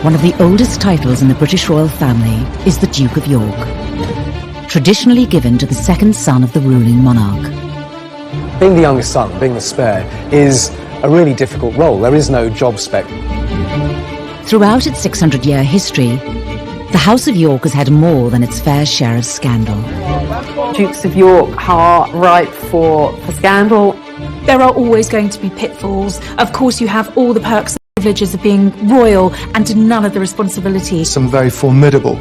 one of the oldest titles in the British royal family is the Duke of York, traditionally given to the second son of the ruling monarch. Being the youngest son, being the spare, is a really difficult role. There is no job spec. Throughout its 600-year history, the House of York has had more than its fair share of scandal. Dukes of York are ripe for scandal. There are always going to be pitfalls. Of course, you have all the perks and privileges of being royal and none of the responsibilities. Some very formidable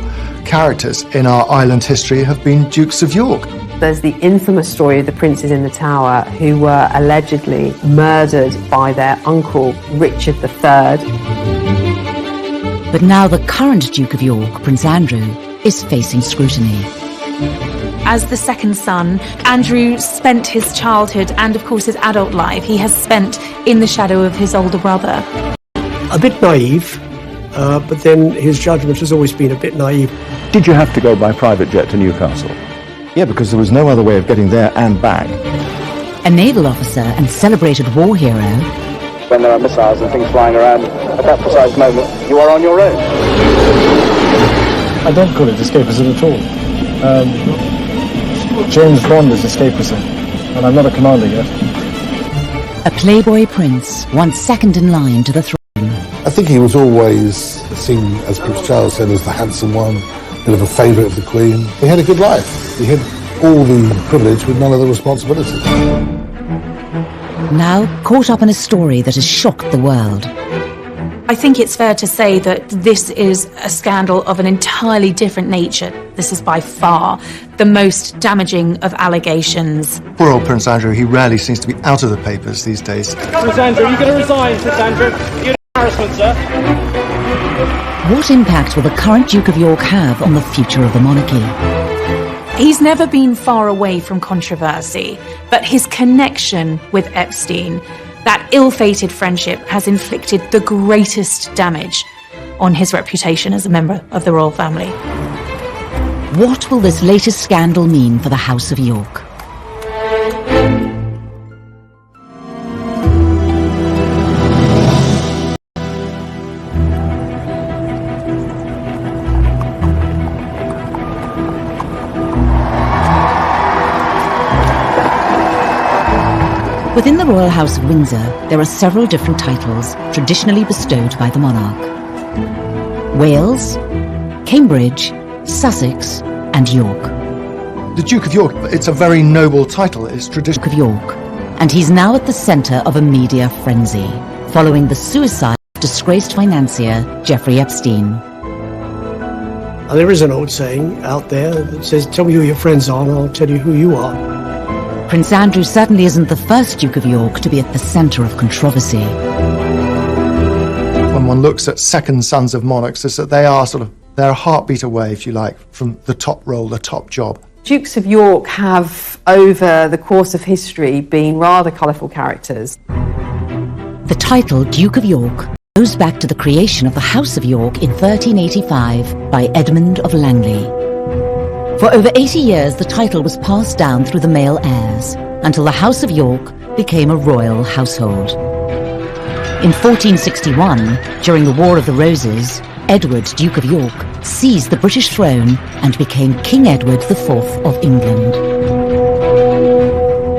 characters in our island history have been Dukes of York. There's the infamous story of the princes in the Tower who were allegedly murdered by their uncle, Richard III. But now the current Duke of York, Prince Andrew, is facing scrutiny. As the second son, Andrew spent his childhood and, of course, his adult life he has spent in the shadow of his older brother. A bit naive, but then his judgment has always been a bit naive. Did you have to go by private jet to Newcastle? Yeah, because there was no other way of getting there and back. A naval officer and celebrated war hero. When there are missiles and things flying around, at that precise moment, you are on your own. I don't call it escapism at all. James Bond is escapism, and I'm not a commander yet. A playboy prince, once second in line to the throne. I think he was always seen, as Prince Charles said, as the handsome one, a bit of a favourite of the Queen. He had a good life. He had all the privilege with none of the responsibility. Now caught up in a story that has shocked the world. I think it's fair to say that this is a scandal of an entirely different nature. This is by far the most damaging of allegations. Poor old Prince Andrew, he rarely seems to be out of the papers these days. Prince Andrew, you're going to resign, Prince Andrew. You're an embarrassment, sir. What impact will the current Duke of York have on the future of the monarchy? He's never been far away from controversy, but his connection with Epstein, that ill-fated friendship, has inflicted the greatest damage on his reputation as a member of the royal family. What will this latest scandal mean for the House of York? Within the Royal House of Windsor, there are several different titles traditionally bestowed by the monarch. Wales, Cambridge, Sussex, and York. The Duke of York, it's a very noble title. It's traditional. Duke of York, and he's now at the centre of a media frenzy, following the suicide of disgraced financier Jeffrey Epstein. And there is an old saying out there that says, tell me who your friends are and I'll tell you who you are. Prince Andrew certainly isn't the first Duke of York to be at the centre of controversy. When one looks at second sons of monarchs, is that they're a heartbeat away, if you like, from the top role, the top job. Dukes of York have, over the course of history, been rather colourful characters. The title Duke of York goes back to the creation of the House of York in 1385 by Edmund of Langley. For over 80 years, the title was passed down through the male heirs until the House of York became a royal household. In 1461, during the War of the Roses, Edward, Duke of York, seized the British throne and became King Edward IV of England.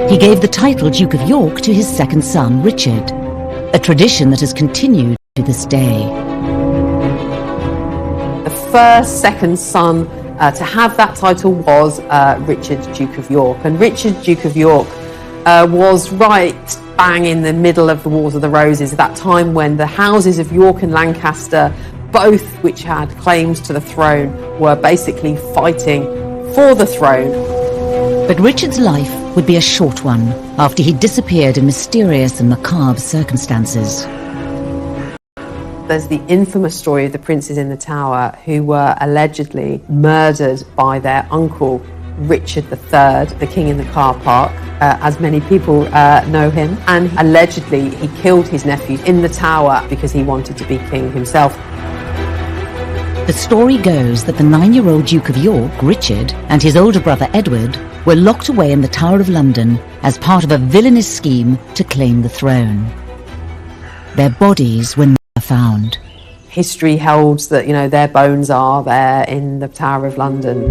He gave the title Duke of York to his second son, Richard, a tradition that has continued to this day. The first second son to have that title was Richard, Duke of York. And Richard, Duke of York, was right bang in the middle of the Wars of the Roses, at that time when the houses of York and Lancaster, both which had claims to the throne, were basically fighting for the throne. But Richard's life would be a short one after he disappeared in mysterious and macabre circumstances. There's the infamous story of the princes in the Tower who were allegedly murdered by their uncle, Richard III, the king in the car park, as many people know him. And allegedly he killed his nephew in the Tower because he wanted to be king himself. The story goes that the 9-year-old Duke of York, Richard, and his older brother Edward were locked away in the Tower of London as part of a villainous scheme to claim the throne. Their bodies were never found. history holds that, their bones are there in the Tower of London.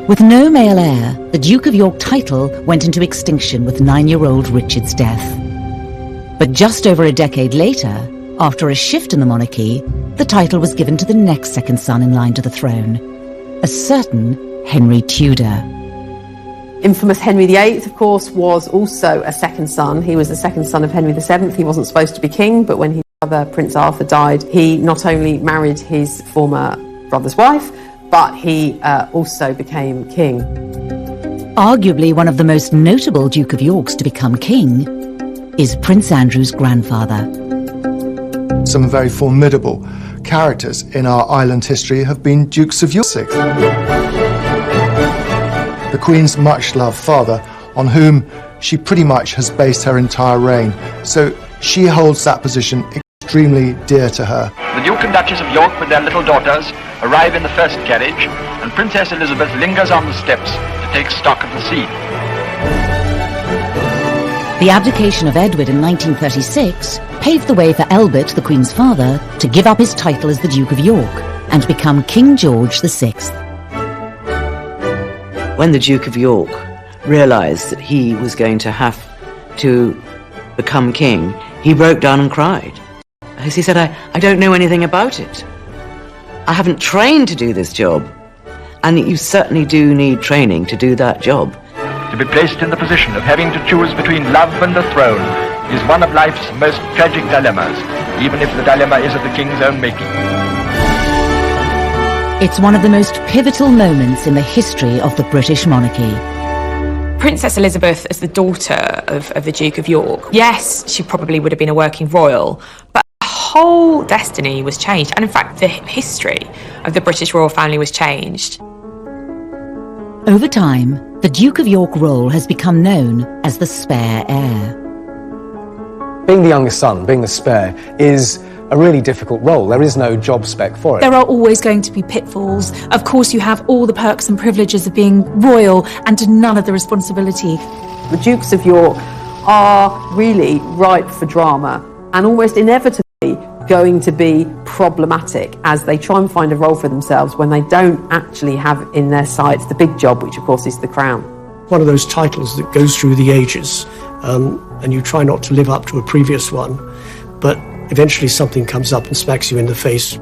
With no male heir, the Duke of York title went into extinction with 9-year-old Richard's death. But just over a decade later, after a shift in the monarchy, the title was given to the next second son in line to the throne, a certain Henry Tudor. Infamous Henry VIII, of course, was also a second son. He was the second son of Henry VII. He wasn't supposed to be king, but when his brother, Prince Arthur, died, he not only married his former brother's wife, but he also became king. Arguably one of the most notable Duke of Yorks to become king is Prince Andrew's grandfather. Some very formidable characters in our island history have been Dukes of York. The Queen's much-loved father, on whom she pretty much has based her entire reign, so she holds that position extremely dear to her. The Duke and Duchess of York with their little daughters arrive in the first carriage, and Princess Elizabeth lingers on the steps to take stock of the scene. The abdication of Edward in 1936 paved the way for Elbert, the Queen's father, to give up his title as the Duke of York and become King George VI. When the Duke of York realised that he was going to have to become king, he broke down and cried. As he said, I don't know anything about it. I haven't trained to do this job. And you certainly do need training to do that job. To be placed in the position of having to choose between love and the throne is one of life's most tragic dilemmas, even if the dilemma is of the king's own making. It's one of the most pivotal moments in the history of the British monarchy. Princess Elizabeth, as the daughter of the Duke of York, yes, she probably would have been a working royal, but her whole destiny was changed. And in fact, the history of the British royal family was changed. Over time, the Duke of York role has become known as the spare heir. Being the youngest son, being the spare, is a really difficult role. There is no job spec for it. There are always going to be pitfalls. Of course, you have all the perks and privileges of being royal and none of the responsibility. The Dukes of York are really ripe for drama and almost inevitably going to be problematic as they try and find a role for themselves when they don't actually have in their sights the big job, which of course is the crown. One of those titles that goes through the ages, and you try not to live up to a previous one, but eventually something comes up and smacks you in the face.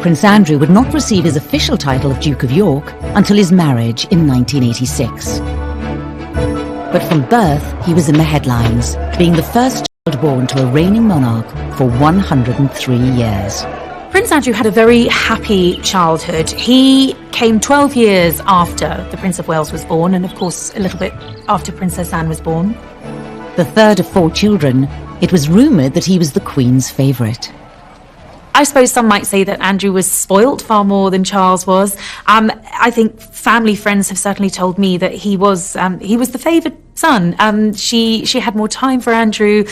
Prince Andrew would not receive his official title of Duke of York until his marriage in 1986. But from birth, he was in the headlines, being the first child born to a reigning monarch for 103 years. Prince Andrew had a very happy childhood. He came 12 years after the Prince of Wales was born, and of course a little bit after Princess Anne was born. The third of 4 children, it was rumoured that he was the Queen's favourite. I suppose some might say that Andrew was spoilt far more than Charles was. I think family friends have certainly told me that he was the favoured son. She had more time for Andrew.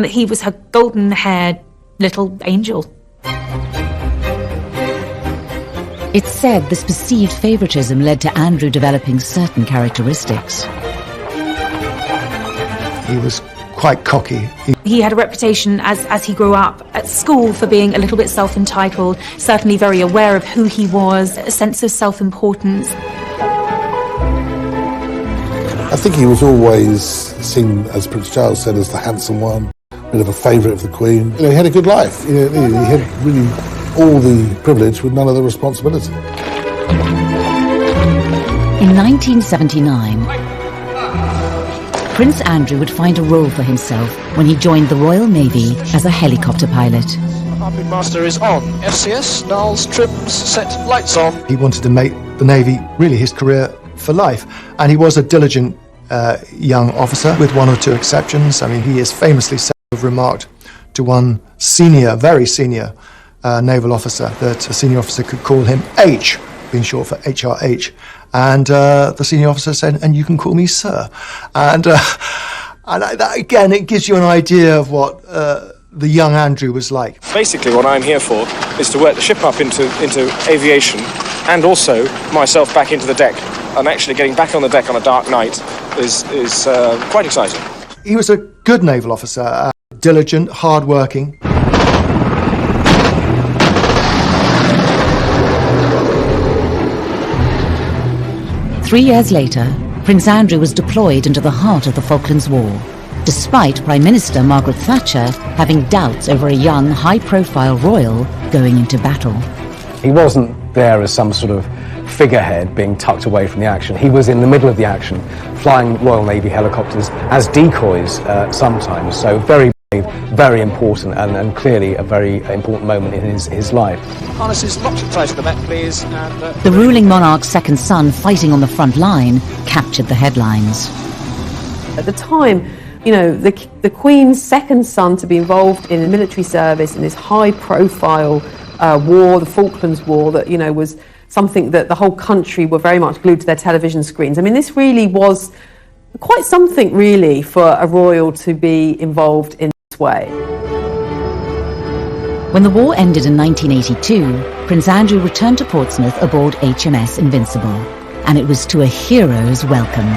He was her golden-haired little angel. It's said this perceived favouritism led to Andrew developing certain characteristics. He was quite cocky. He had a reputation as he grew up at school for being a little bit self-entitled, certainly very aware of who he was, a sense of self-importance. I think he was always seen, as Prince Charles said, as the handsome one, a bit of a favourite of the Queen. He had a good life. He had really all the privilege with none of the responsibility. In 1979, Prince Andrew would find a role for himself when he joined the Royal Navy as a helicopter pilot. Harping Master is on. FCS, Niles, trims, set, lights on. He wanted to make the Navy really his career for life, and he was a diligent young officer, with 1 or 2 exceptions. I mean, he is famously said to have remarked to one senior, very senior naval officer that a senior officer could call him H, being short for HRH. And the senior officer said, "And you can call me sir." And that, again, it gives you an idea of what the young Andrew was like. Basically, what I'm here for is to work the ship up into aviation, and also myself back into the deck. And actually getting back on the deck on a dark night is quite exciting. He was a good naval officer. diligent, hard-working. 3 years later, Prince Andrew was deployed into the heart of the Falklands War, despite Prime Minister Margaret Thatcher having doubts over a young, high-profile royal going into battle. He wasn't there as some sort of figurehead being tucked away from the action. He was in the middle of the action, flying Royal Navy helicopters as decoys sometimes, so very, very important and clearly a very important moment in his life. Harnesses locked tight to the Met, please. The ruling monarch's second son fighting on the front line captured the headlines. At the time, you know, the Queen's second son to be involved in military service in this high-profile war, the Falklands War, that, you know, was something that the whole country were very much glued to their television screens. I mean, this really was quite something, really, for a royal to be involved in this way. When the war ended in 1982, Prince Andrew returned to Portsmouth aboard HMS Invincible, and it was to a hero's welcome.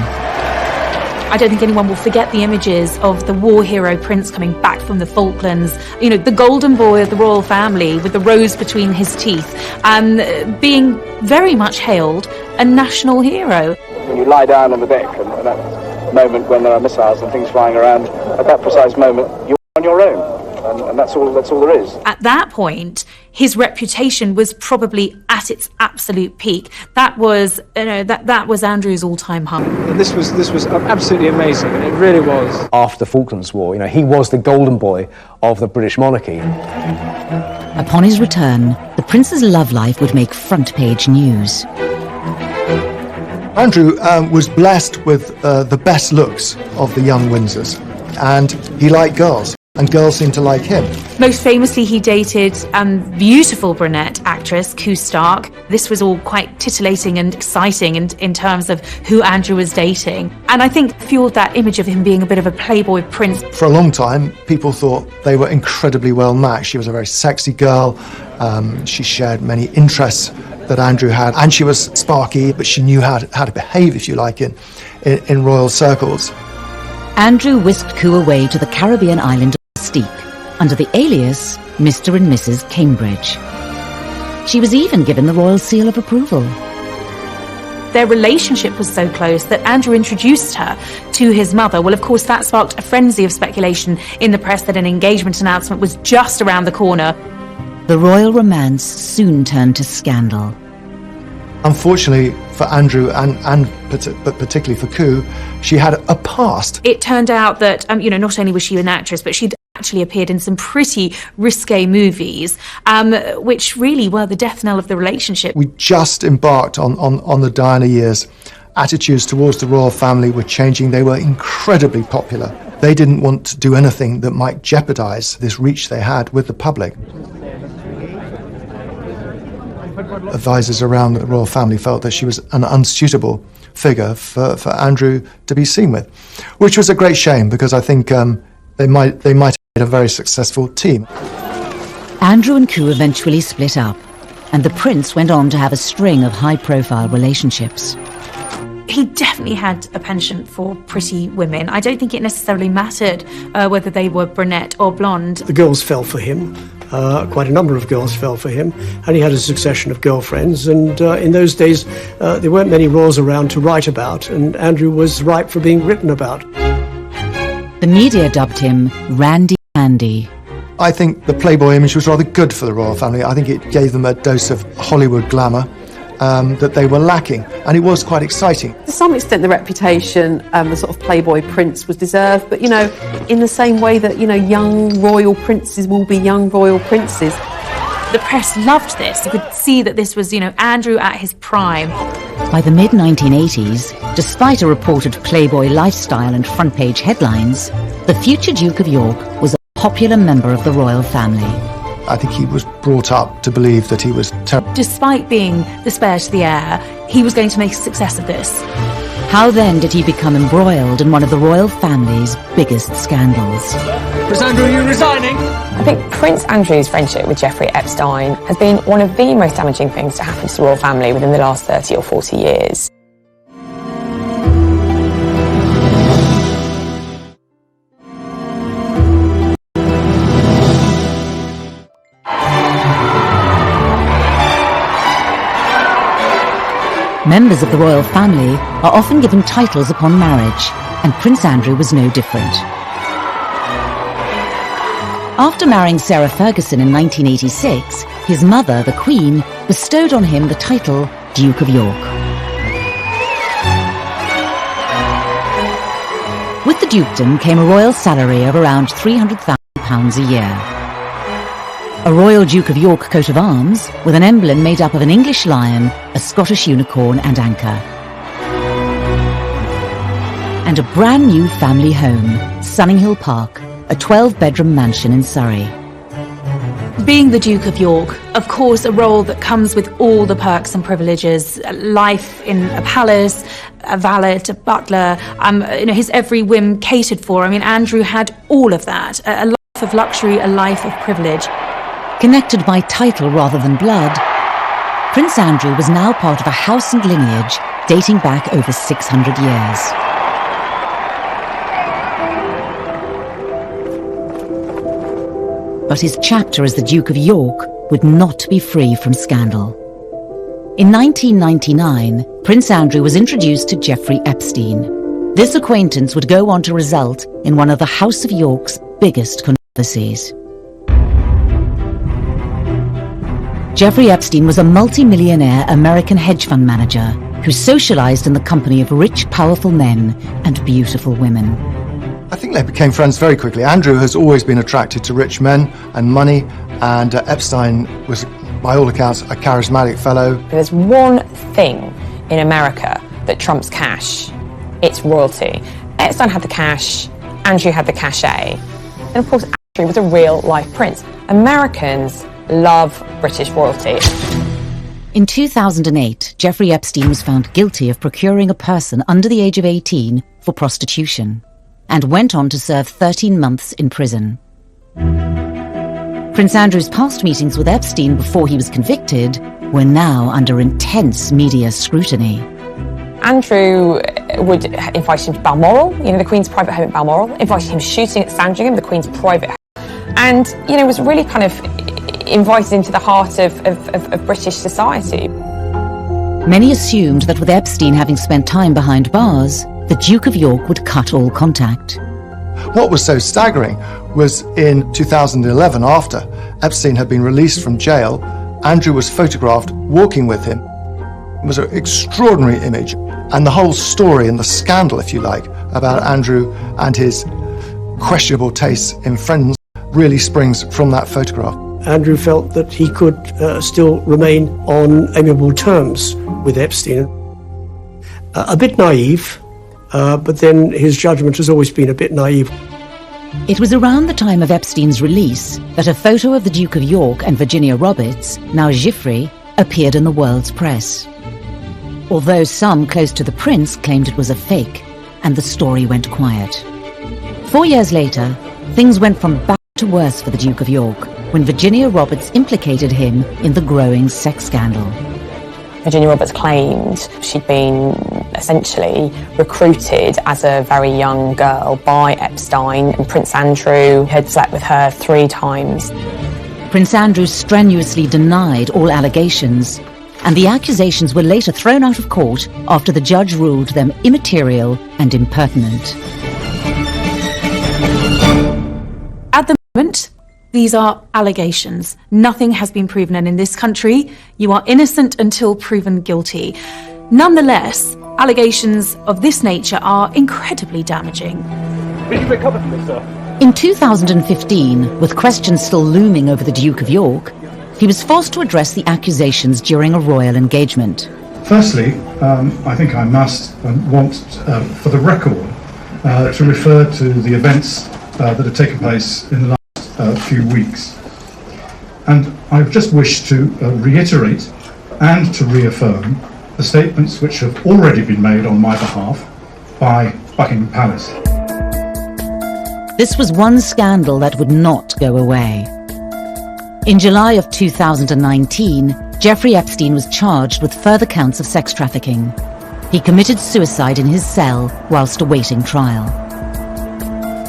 I don't think anyone will forget the images of the war hero Prince coming back from the Falklands, you know, the golden boy of the royal family with the rose between his teeth, and being very much hailed a national hero. When you lie down on the deck and at that moment when there are missiles and things flying around, at that precise moment you're on your own. And that's all there is. At that point, his reputation was probably at its absolute peak. That was, you know, that was Andrew's all-time high. And this was absolutely amazing. It really was. After the Falklands War, you know, he was the golden boy of the British monarchy. Upon his return, the prince's love life would make front-page news. Andrew was blessed with the best looks of the young Windsors, and he liked girls. And girls seem to like him. Most famously, he dated beautiful brunette actress Koo Stark. This was all quite titillating and exciting in terms of who Andrew was dating. And I think fueled that image of him being a bit of a playboy prince. For a long time, people thought they were incredibly well matched. She was a very sexy girl. She shared many interests that Andrew had. And she was sparky, but she knew how to behave, if you like, in royal circles. Andrew whisked Koo away to the Caribbean island of Mystique, under the alias Mr. and Mrs. Cambridge. She was even given the royal seal of approval. Their relationship was so close that Andrew introduced her to his mother. Well, of course, that sparked a frenzy of speculation in the press that an engagement announcement was just around the corner. The royal romance soon turned to scandal. Unfortunately for Andrew but particularly for Koo, she had a past. It turned out that, you know, not only was she an actress, but she'd actually appeared in some pretty risque movies, which really were the death knell of the relationship. We just embarked on the Diana years. Attitudes towards the royal family were changing. They were incredibly popular. They didn't want to do anything that might jeopardize this reach they had with the public. Advisors around the royal family felt that she was an unsuitable figure for Andrew to be seen with, which was a great shame because I think they might have made a very successful team. Andrew and Koo eventually split up, and the prince went on to have a string of high-profile relationships. He definitely had a penchant for pretty women. I don't think it necessarily mattered whether they were brunette or blonde. The girls fell for him. Quite a number of girls fell for him, and he had a succession of girlfriends, and in those days there weren't many royals around to write about, and Andrew was ripe for being written about. The media dubbed him Randy Andy. I think the Playboy image was rather good for the royal family. I think it gave them a dose of Hollywood glamour that they were lacking, and it was quite exciting. To some extent, the reputation, the sort of Playboy prince was deserved, but, you know, in the same way that, you know, young royal princes will be young royal princes. The press loved this. You could see that this was, you know, Andrew at his prime. By the mid-1980s, despite a reported Playboy lifestyle and front-page headlines, the future Duke of York was a popular member of the royal family. I think he was brought up to believe that he was terrible. Despite being the spare to the heir, he was going to make a success of this. How then did he become embroiled in one of the royal family's biggest scandals? Prince Andrew, are you resigning? I think Prince Andrew's friendship with Jeffrey Epstein has been one of the most damaging things to happen to the royal family within the last 30 or 40 years. Members of the royal family are often given titles upon marriage, and Prince Andrew was no different. After marrying Sarah Ferguson in 1986, his mother, the Queen, bestowed on him the title Duke of York. With the dukedom came a royal salary of around £300,000 a year. A Royal Duke of York coat of arms with an emblem made up of an English lion, a Scottish unicorn and anchor. And a brand new family home, Sunninghill Park, a 12-bedroom mansion in Surrey. Being the Duke of York, of course, a role that comes with all the perks and privileges, life in a palace, a valet, a butler, his every whim catered for. I mean, Andrew had all of that, a life of luxury, a life of privilege. Connected by title rather than blood, Prince Andrew was now part of a house and lineage dating back over 600 years. But his chapter as the Duke of York would not be free from scandal. In 1999, Prince Andrew was introduced to Jeffrey Epstein. This acquaintance would go on to result in one of the House of York's biggest controversies. Jeffrey Epstein was a multi-millionaire American hedge fund manager who socialized in the company of rich, powerful men and beautiful women. I think they became friends very quickly. Andrew has always been attracted to rich men and money, and Epstein was, by all accounts, a charismatic fellow. There's one thing in America that trumps cash. It's royalty. Epstein had the cash, Andrew had the cachet, and of course Andrew was a real-life prince. Americans love British royalty. In 2008, Jeffrey Epstein was found guilty of procuring a person under the age of 18 for prostitution, and went on to serve 13 months in prison. Prince Andrew's past meetings with Epstein before he was convicted were now under intense media scrutiny. Andrew would invite him to Balmoral, the Queen's private home at Balmoral, invited him shooting at Sandringham, the Queen's private home, and, was really kind of invited into the heart of British society. Many assumed that with Epstein having spent time behind bars, the Duke of York would cut all contact. What was so staggering was in 2011, after Epstein had been released from jail, Andrew was photographed walking with him. It was an extraordinary image, and the whole story and the scandal, if you like, about Andrew and his questionable tastes in friends really springs from that photograph. Andrew felt that he could still remain on amiable terms with Epstein. A bit naive, but then his judgment has always been a bit naive. It was around the time of Epstein's release that a photo of the Duke of York and Virginia Roberts, now Giuffre, appeared in the world's press. Although some close to the prince claimed it was a fake, and the story went quiet. 4 years later, things went from bad to worse for the Duke of York, when Virginia Roberts implicated him in the growing sex scandal. Virginia Roberts claimed she'd been essentially recruited as a very young girl by Epstein, and Prince Andrew had slept with her 3 times. Prince Andrew strenuously denied all allegations, and the accusations were later thrown out of court after the judge ruled them immaterial and impertinent. At the moment, these are allegations. Nothing has been proven, and in this country, you are innocent until proven guilty. Nonetheless, allegations of this nature are incredibly damaging. Did you recover from this, sir? In 2015, with questions still looming over the Duke of York, he was forced to address the accusations during a royal engagement. Firstly, I think I must and want, for the record, to refer to the events that have taken place in the last few weeks. And I just wish to reiterate and to reaffirm the statements which have already been made on my behalf by Buckingham Palace. This was one scandal that would not go away. In July of 2019, Jeffrey Epstein was charged with further counts of sex trafficking. He committed suicide in his cell whilst awaiting trial.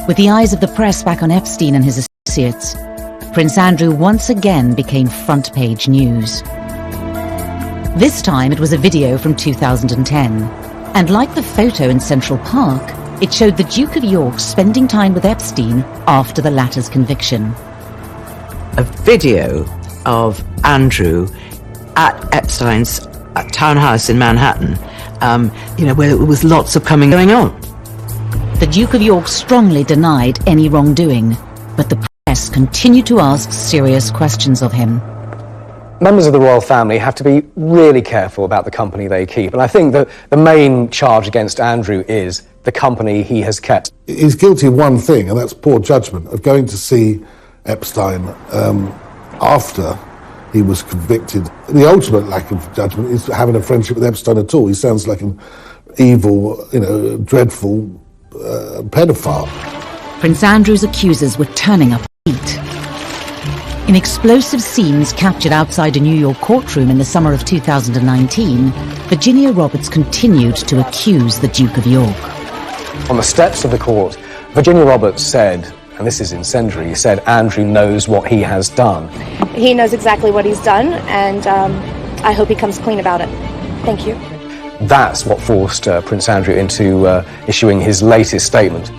With the eyes of the press back on Epstein and his associates, Prince Andrew once again became front-page news. This time it was a video from 2010. And like the photo in Central Park, it showed the Duke of York spending time with Epstein after the latter's conviction. A video of Andrew at Epstein's townhouse in Manhattan, where there was lots of going on. The Duke of York strongly denied any wrongdoing, but the press continued to ask serious questions of him. Members of the royal family have to be really careful about the company they keep, and I think that the main charge against Andrew is the company he has kept. He's guilty of one thing, and that's poor judgment, of going to see Epstein after he was convicted. The ultimate lack of judgment is having a friendship with Epstein at all. He sounds like an evil, dreadful pedophile. Prince Andrew's accusers were turning up heat. In explosive scenes captured outside a New York courtroom in the summer of 2019, Virginia Roberts continued to accuse the Duke of York. On the steps of the court, Virginia Roberts said, and this is incendiary, said Andrew knows what he has done. He knows exactly what he's done, and I hope he comes clean about it. Thank you. That's what forced Prince Andrew into issuing his latest statement.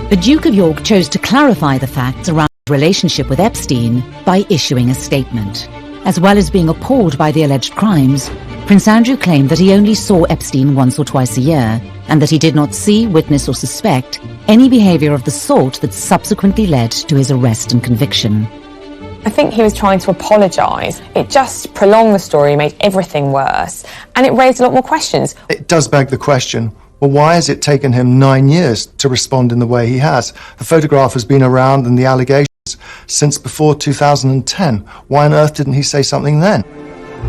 The Duke of York chose to clarify the facts around his relationship with Epstein by issuing a statement. As well as being appalled by the alleged crimes, Prince Andrew claimed that he only saw Epstein once or twice a year, and that he did not see, witness or suspect any behaviour of the sort that subsequently led to his arrest and conviction. I think he was trying to apologise. It just prolonged the story, made everything worse, and it raised a lot more questions. It does beg the question, well, why has it taken him 9 years to respond in the way he has? The photograph has been around and the allegations since before 2010. Why on earth didn't he say something then?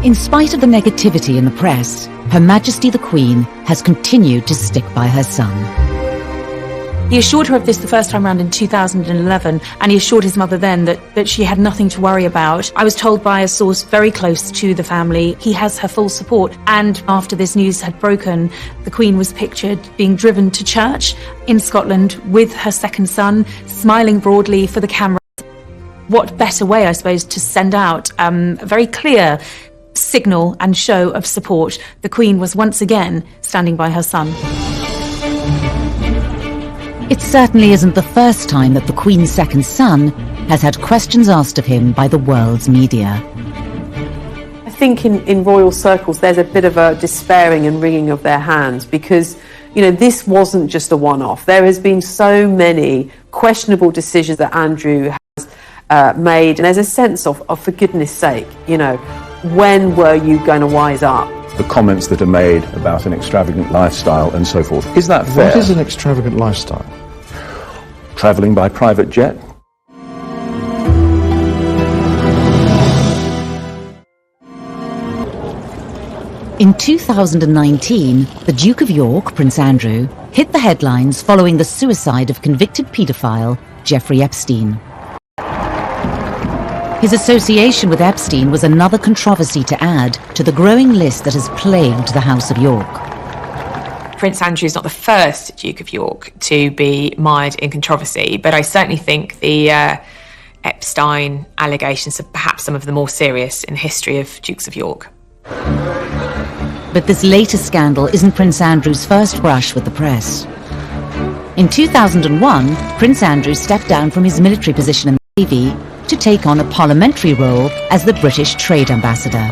In spite of the negativity in the press, Her Majesty the Queen has continued to stick by her son. He assured her of this the first time round in 2011, and he assured his mother then that she had nothing to worry about. I was told by a source very close to the family he has her full support. And after this news had broken, the Queen was pictured being driven to church in Scotland with her second son, smiling broadly for the camera. What better way, I suppose, to send out a very clear signal and show of support? The Queen was once again standing by her son. It certainly isn't the first time that the Queen's second son has had questions asked of him by the world's media. I think in royal circles there's a bit of a despairing and wringing of their hands because, this wasn't just a one-off. There has been so many questionable decisions that Andrew has made, and there's a sense of for goodness sake, when were you going to wise up? The comments that are made about an extravagant lifestyle and so forth. Is that fair? What is an extravagant lifestyle? Travelling by private jet? In 2019, the Duke of York, Prince Andrew, hit the headlines following the suicide of convicted paedophile Jeffrey Epstein. His association with Epstein was another controversy to add to the growing list that has plagued the House of York. Prince Andrew is not the first Duke of York to be mired in controversy, but I certainly think the Epstein allegations are perhaps some of the more serious in the history of Dukes of York. But this latest scandal isn't Prince Andrew's first brush with the press. In 2001, Prince Andrew stepped down from his military position in the Navy to take on a parliamentary role as the British Trade Ambassador.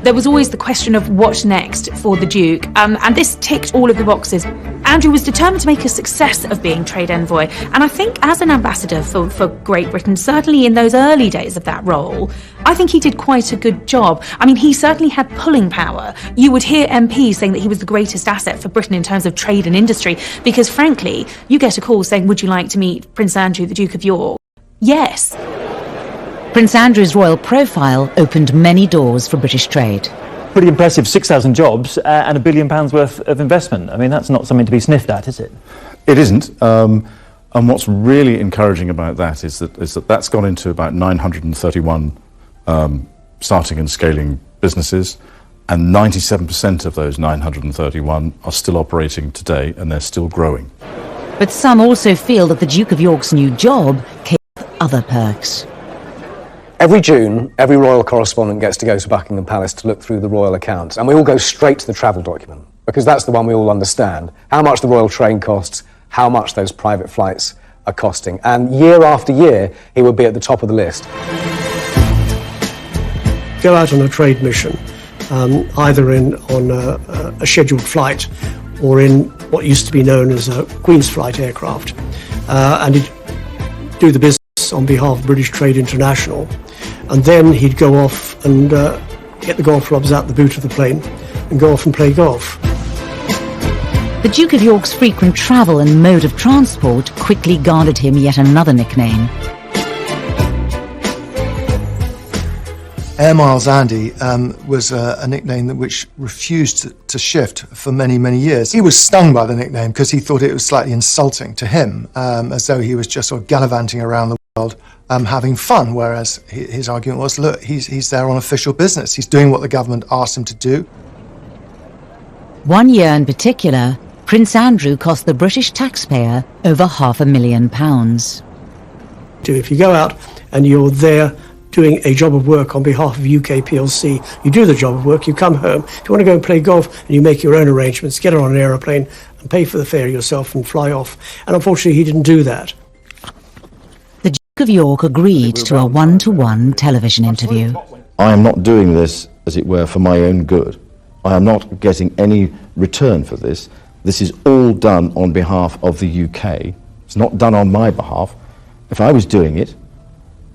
There was always the question of what next for the Duke, and this ticked all of the boxes. Andrew was determined to make a success of being trade envoy, and I think as an ambassador for Great Britain, certainly in those early days of that role, I think he did quite a good job. I mean, he certainly had pulling power. You would hear MPs saying that he was the greatest asset for Britain in terms of trade and industry, because frankly, you get a call saying, would you like to meet Prince Andrew, the Duke of York? Yes. Prince Andrew's royal profile opened many doors for British trade. Pretty impressive, 6,000 jobs and £1 billion worth of investment. I mean, that's not something to be sniffed at, is it? It isn't. And what's really encouraging about that is that that's gone into about 931 starting and scaling businesses, and 97% of those 931 are still operating today, and they're still growing. But some also feel that the Duke of York's new job came with other perks. Every June, every royal correspondent gets to go to Buckingham Palace to look through the royal accounts, and we all go straight to the travel document, because that's the one we all understand. How much the royal train costs, how much those private flights are costing. And year after year, he would be at the top of the list. Go out on a trade mission, either on a scheduled flight or in what used to be known as a Queen's Flight aircraft, and he'd do the business on behalf of British Trade International, and then he'd go off and get the golf clubs out the boot of the plane and go off and play golf. The Duke of York's frequent travel and mode of transport quickly garnered him yet another nickname. Air Miles Andy was a nickname which refused to shift for many, many years. He was stung by the nickname because he thought it was slightly insulting to him, as though he was just sort of gallivanting around the world having fun, whereas his argument was, look, he's there on official business. He's doing what the government asked him to do. One year in particular, Prince Andrew cost the British taxpayer over £500,000. If you go out and you're there doing a job of work on behalf of UK PLC, you do the job of work, you come home. If you want to go and play golf, and you make your own arrangements, get on an aeroplane and pay for the fare yourself and fly off. And unfortunately, he didn't do that. The Duke of York agreed to a one-to-one television interview. I am not doing this, as it were, for my own good. I am not getting any return for this. This is all done on behalf of the UK. It's not done on my behalf. If I was doing it,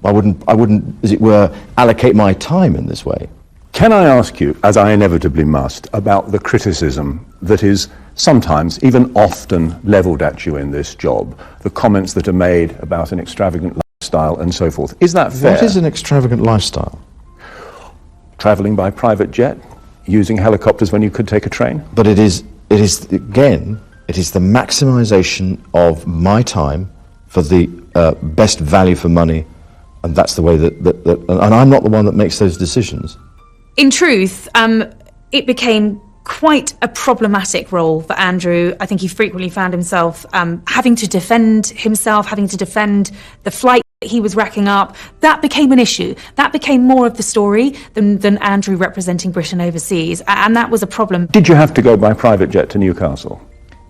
I wouldn't, as it were, allocate my time in this way. Can I ask you, as I inevitably must, about the criticism that is sometimes, even often, levelled at you in this job, the comments that are made about an extravagant lifestyle and so forth? Is that fair? What is an extravagant lifestyle? Travelling by private jet, using helicopters when you could take a train? But it is again, it is the maximisation of my time for the best value for money. And that's the way that and I'm not the one that makes those decisions. In truth, it became quite a problematic role for Andrew. I think he frequently found himself having to defend himself, having to defend the flight that he was racking up. That became an issue. That became more of the story than Andrew representing Britain overseas, and that was a problem. Did you have to go by private jet to Newcastle?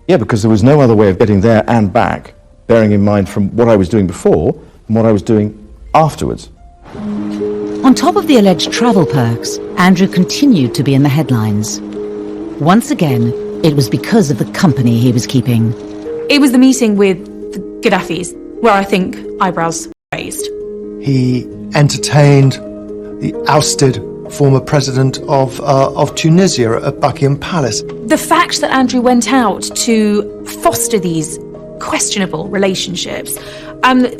Yeah, because there was no other way of getting there and back, bearing in mind from what I was doing before and what I was doing afterwards. On top of the alleged travel perks, Andrew continued to be in the headlines. Once again, it was because of the company he was keeping. It was the meeting with the Gaddafis where I think eyebrows raised. He entertained the ousted former president of Tunisia at Buckingham Palace. The fact that Andrew went out to foster these questionable relationships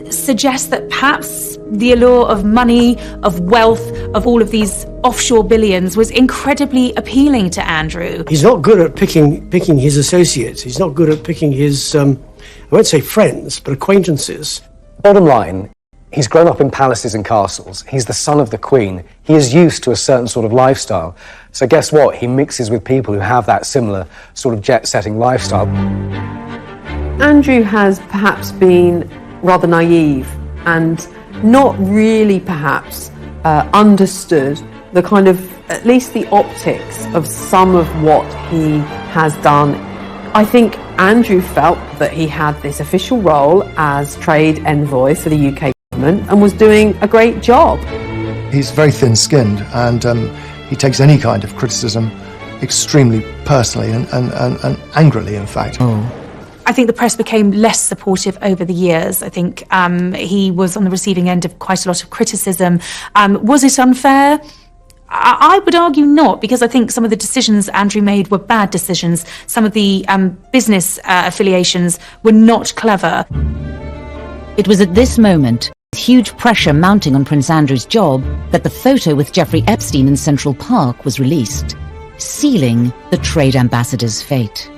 suggests that perhaps the allure of money, of wealth, of all of these offshore billions was incredibly appealing to Andrew. He's not good at picking his associates. He's not good at picking his, I won't say friends, but acquaintances. Bottom line, he's grown up in palaces and castles. He's the son of the Queen. He is used to a certain sort of lifestyle. So guess what? He mixes with people who have that similar sort of jet-setting lifestyle. Andrew has perhaps been rather naive and not really perhaps understood the kind of, at least the optics of some of what he has done. I think Andrew felt that he had this official role as trade envoy for the UK government and was doing a great job. He's very thin-skinned, and he takes any kind of criticism extremely personally and angrily, in fact. I think the press became less supportive over the years. I think he was on the receiving end of quite a lot of criticism. Was it unfair? I would argue not, because I think some of the decisions Andrew made were bad decisions. Some of the business affiliations were not clever. It was at this moment, with huge pressure mounting on Prince Andrew's job, that the photo with Jeffrey Epstein in Central Park was released, sealing the trade ambassador's fate.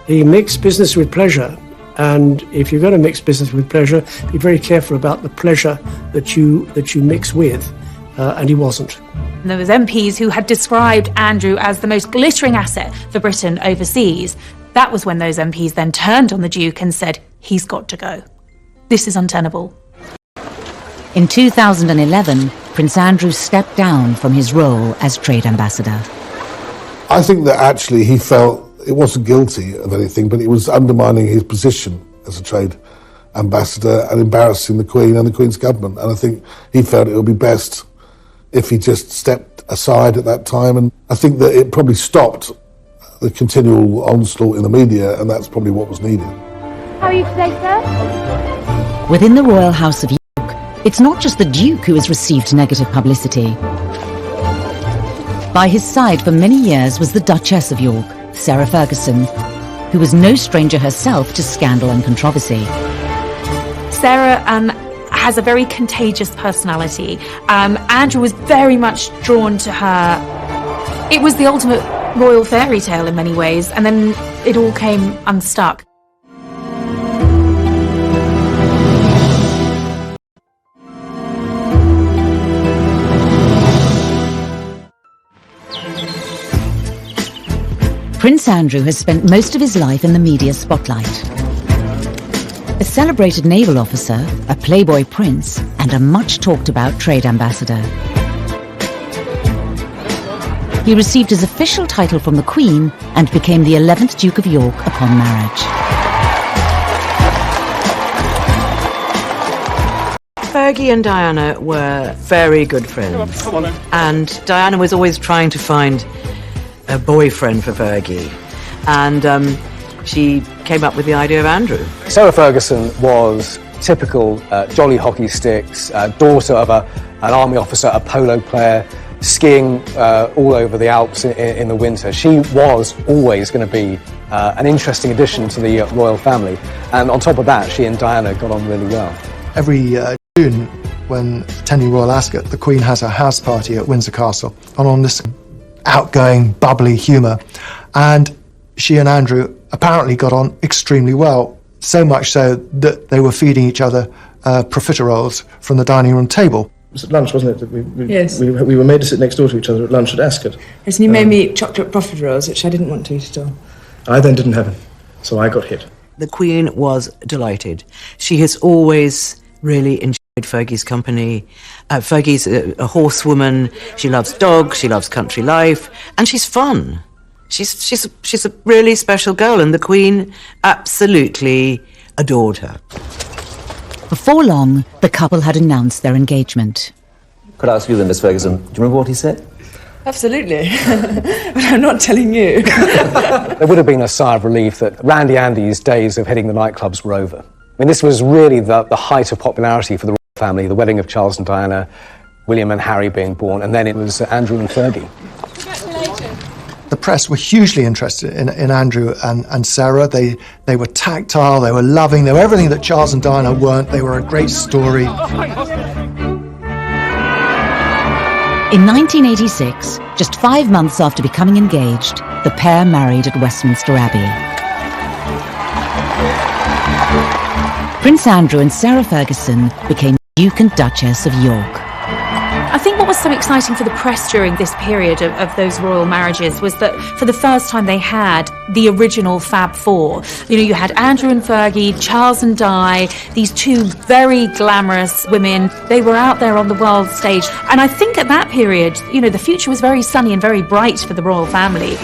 He mixed business with pleasure, and if you're going to mix business with pleasure, be very careful about the pleasure that you mix with, and he wasn't. There was MPs who had described Andrew as the most glittering asset for Britain overseas. That was when those MPs then turned on the Duke and said, he's got to go. This is untenable. In 2011, Prince Andrew stepped down from his role as trade ambassador. I think that actually he felt it wasn't guilty of anything, but it was undermining his position as a trade ambassador and embarrassing the Queen and the Queen's government. And I think he felt it would be best if he just stepped aside at that time. And I think that it probably stopped the continual onslaught in the media, and that's probably what was needed. How are you today, sir? Within the royal house of York, it's not just the Duke who has received negative publicity. By his side for many years was the Duchess of York, Sarah Ferguson, who was no stranger herself to scandal and controversy. Sarah has a very contagious personality. Andrew was very much drawn to her. It was the ultimate royal fairy tale in many ways, and then it all came unstuck. Prince Andrew has spent most of his life in the media spotlight. A celebrated naval officer, a playboy prince, and a much-talked-about trade ambassador. He received his official title from the Queen and became the 11th Duke of York upon marriage. Fergie and Diana were very good friends. And Diana was always trying to find a boyfriend for Fergie. And she came up with the idea of Andrew. Sarah Ferguson was typical jolly hockey sticks, daughter of an army officer, a polo player, skiing all over the Alps in the winter. She was always going to be an interesting addition to the royal family. And on top of that, she and Diana got on really well. Every June, when attending Royal Ascot, the Queen has a house party at Windsor Castle, and on this outgoing, bubbly humour. And she and Andrew apparently got on extremely well, so much so that they were feeding each other profiteroles from the dining room table. It was at lunch, wasn't it? That Yes. we were made to sit next door to each other at lunch at Ascot. Yes, and you made me eat chocolate profiteroles, which I didn't want to eat at all. I then didn't have it, so I got hit. The Queen was delighted. She has always really enjoyed Fergie's company. Fergie's a horsewoman. She loves dogs. She loves country life, and she's fun. She's a really special girl, and the Queen absolutely adored her. Before long, the couple had announced their engagement. Could I ask you then, Miss Ferguson, do you remember what he said? Absolutely. But I'm not telling you. There would have been a sigh of relief that Randy Andy's days of hitting the nightclubs were over. I mean, this was really the height of popularity for the royal family, the wedding of Charles and Diana, William and Harry being born, and then it was Andrew and Fergie. The press were hugely interested in Andrew and Sarah. They were tactile, they were loving, they were everything that Charles and Diana weren't. They were a great story. In 1986, just 5 months after becoming engaged, the pair married at Westminster Abbey. Prince Andrew and Sarah Ferguson became Duke and Duchess of York. I think what was so exciting for the press during this period of those royal marriages was that for the first time they had the original Fab Four. You know, you had Andrew and Fergie, Charles and Di, these two very glamorous women. They were out there on the world stage. And I think at that period, you know, the future was very sunny and very bright for the royal family.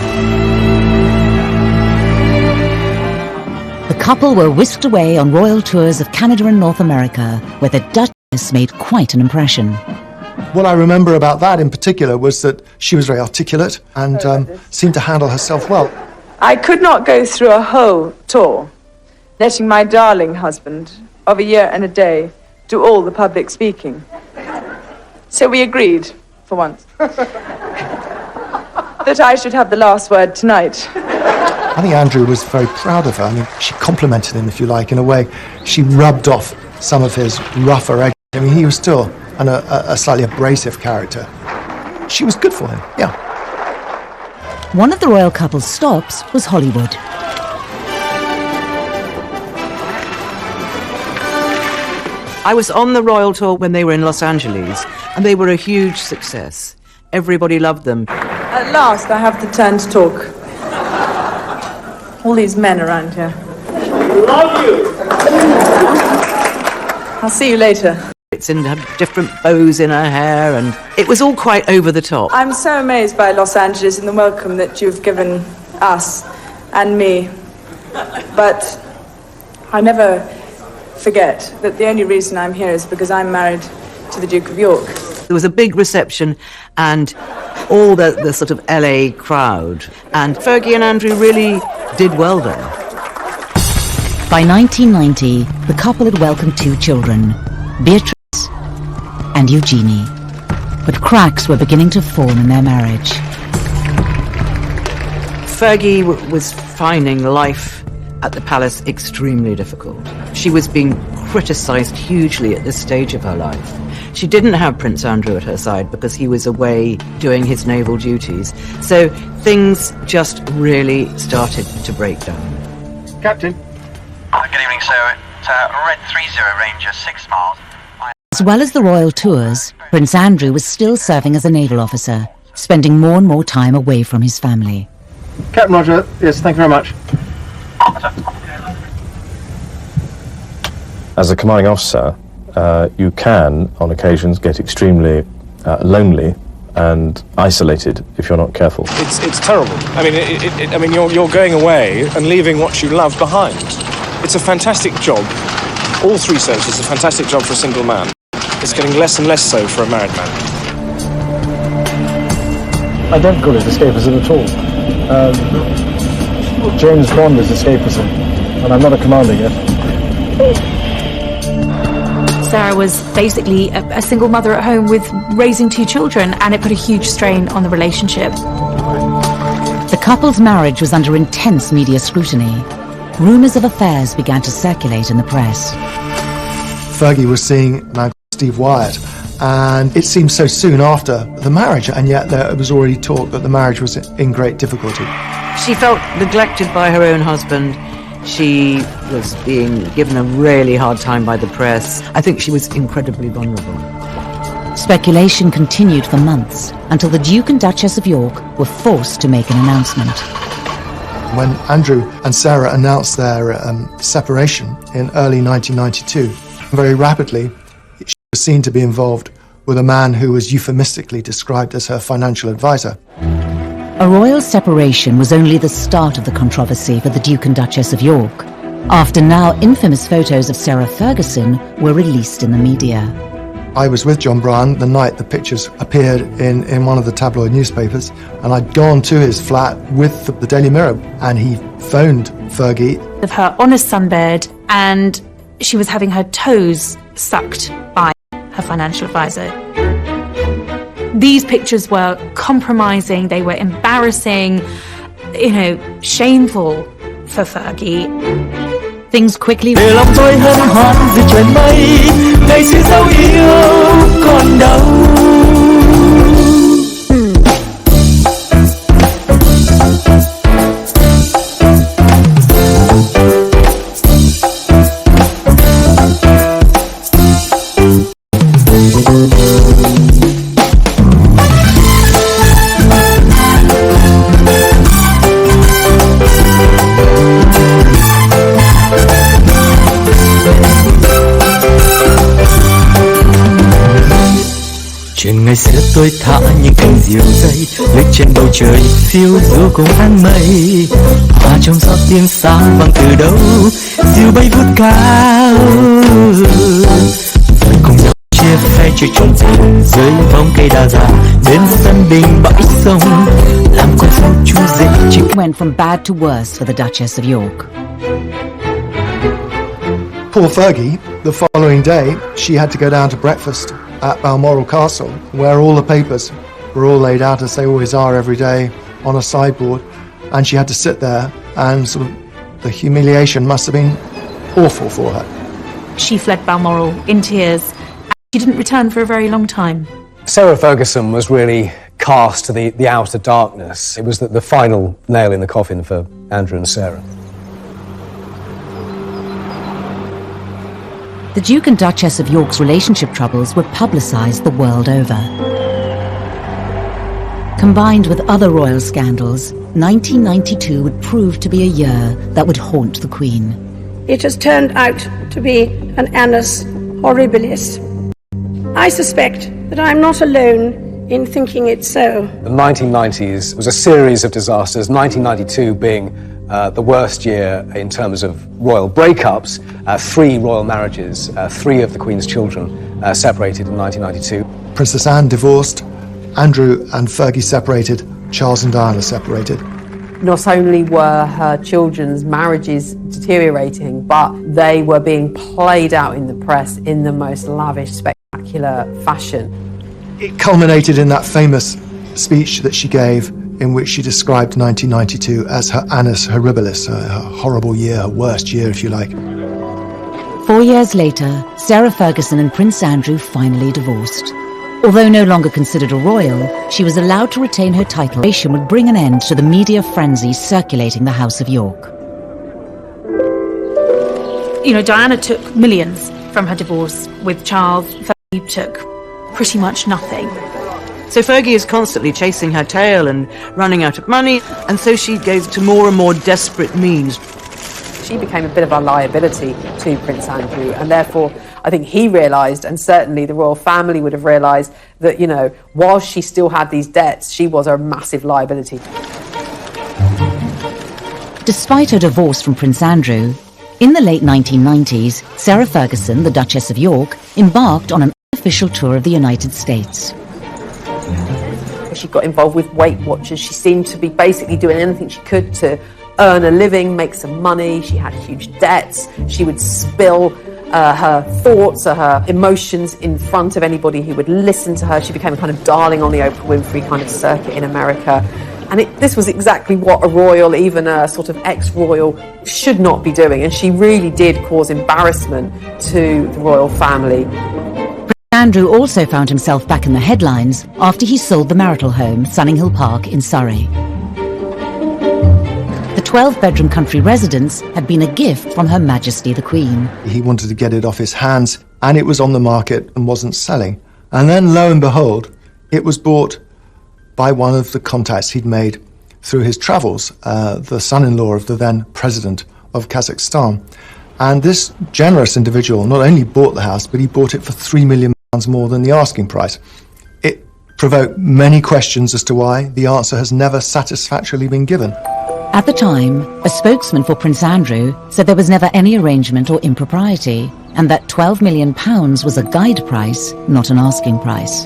The couple were whisked away on royal tours of Canada and North America, where the Duchess made quite an impression. What I remember about that in particular was that she was very articulate and seemed to handle herself well. I could not go through a whole tour, letting my darling husband of a year and a day do all the public speaking. So we agreed, for once, that I should have the last word tonight. I think Andrew was very proud of her. I mean, she complimented him, if you like, in a way. She rubbed off some of his rougher edges. I mean, he was still a slightly abrasive character. She was good for him, yeah. One of the royal couple's stops was Hollywood. I was on the royal tour when they were in Los Angeles, and they were a huge success. Everybody loved them. At last, I have the turn to talk. All these men around here. Love you! I'll see you later. and had different bows in her hair, and it was all quite over the top. I'm so amazed by Los Angeles and the welcome that you've given us and me. But I never forget that the only reason I'm here is because I'm married to the Duke of York. There was a big reception and all the sort of LA crowd, and Fergie and Andrew really did well there. By 1990, the couple had welcomed 2 children, Beatrice and Eugenie. But cracks were beginning to form in their marriage. Fergie was finding life at the palace extremely difficult. She was being criticised hugely at this stage of her life. She didn't have Prince Andrew at her side because he was away doing his naval duties. So things just really started to break down. Captain. Good evening, sir. It's Red 30 Ranger, 6 miles. As well as the royal tours, Prince Andrew was still serving as a naval officer, spending more and more time away from his family. Captain Roger, yes, thank you very much. As a commanding officer, you can, on occasions, get extremely lonely and isolated if you're not careful. It's terrible. I mean, you're going away and leaving what you love behind. It's a fantastic job. All 3 services, a fantastic job for a single man. It's getting less and less so for a married man. I don't call it escapism at all. James Bond is escapism, and I'm not a commander yet. Sarah was basically a single mother at home with raising 2 children, and it put a huge strain on the relationship. The couple's marriage was under intense media scrutiny. Rumours of affairs began to circulate in the press. Fergie was seeing Steve Wyatt, and it seemed so soon after the marriage, and yet there was already talk that the marriage was in great difficulty. She felt neglected by her own husband. She was being given a really hard time by the press. I think she was incredibly vulnerable. Speculation continued for months until the Duke and Duchess of York were forced to make an announcement. When Andrew and Sarah announced their separation in early 1992, very rapidly she was seen to be involved with a man who was euphemistically described as her financial advisor. A royal separation was only the start of the controversy for the Duke and Duchess of York, after now infamous photos of Sarah Ferguson were released in the media. I was with John Bryan the night the pictures appeared in one of the tabloid newspapers, and I'd gone to his flat with the Daily Mirror, and he phoned Fergie. Of her on a sunbed, and she was having her toes sucked by her financial advisor. These pictures were compromising, they were embarrassing, shameful for Fergie. Things quickly... Để lòng tôi hân hoan vì trời mây, ngày xưa dấu yêu còn đâu. Chuyện ngày xưa tôi thả những cành diều dây lướt trên bầu trời phiêu du cùng áng mây, hòa trong gió tiếng sao vang từ đâu diều bay vút cao, rồi cùng nhau chia phe chơi trốn tìm dưới bóng cây đa già đến sân đình bãi sông làm con sông chu dịch. Went from bad to worse for the Duchess of York. Poor Fergie, the following day she had to go down to breakfast at Balmoral Castle, where all the papers were all laid out, as they always are every day, on a sideboard, and she had to sit there, and sort of the humiliation must have been awful for her. She fled Balmoral in tears, and she didn't return for a very long time. Sarah Ferguson was really cast to the outer darkness. It was the final nail in the coffin for Andrew and Sarah. The Duke and Duchess of York's relationship troubles were publicised the world over. Combined with other royal scandals, 1992 would prove to be a year that would haunt the Queen. It has turned out to be an annus horribilis. I suspect that I'm not alone in thinking it so. The 1990s was a series of disasters, 1992 being the worst year in terms of royal breakups. 3 royal marriages, 3 of the Queen's children separated in 1992. Princess Anne divorced, Andrew and Fergie separated, Charles and Diana separated. Not only were her children's marriages deteriorating, but they were being played out in the press in the most lavish, spectacular fashion. It culminated in that famous speech that she gave in which she described 1992 as her annus horribilis, her horrible year, her worst year, if you like. 4 years later, Sarah Ferguson and Prince Andrew finally divorced. Although no longer considered a royal, she was allowed to retain her title. Would bring an end to the media frenzy circulating the House of York. You know, Diana took millions from her divorce with Charles. Fergie took pretty much nothing. So Fergie is constantly chasing her tail and running out of money, and so she goes to more and more desperate means. She became a bit of a liability to Prince Andrew, and therefore I think he realised, and certainly the royal family would have realised, that, you know, while she still had these debts, she was a massive liability. Despite her divorce from Prince Andrew, in the late 1990s, Sarah Ferguson, the Duchess of York, embarked on an unofficial tour of the United States. She got involved with Weight Watchers. She seemed to be basically doing anything she could to earn a living, make some money. She had huge debts. She would spill her thoughts or her emotions in front of anybody who would listen to her. She became a kind of darling on the Oprah Winfrey kind of circuit in America. And this was exactly what a royal, even a sort of ex-royal, should not be doing. And she really did cause embarrassment to the royal family. Andrew also found himself back in the headlines after he sold the marital home, Sunninghill Park in Surrey. The 12-bedroom country residence had been a gift from Her Majesty the Queen. He wanted to get it off his hands, and it was on the market and wasn't selling. And then, lo and behold, it was bought by one of the contacts he'd made through his travels, the son-in-law of the then president of Kazakhstan. And this generous individual not only bought the house, but he bought it for £3 million more than the asking price. It provoked many questions as to why. The answer has never satisfactorily been given. At the time, a spokesman for Prince Andrew said there was never any arrangement or impropriety, and that £12 million was a guide price, not an asking price.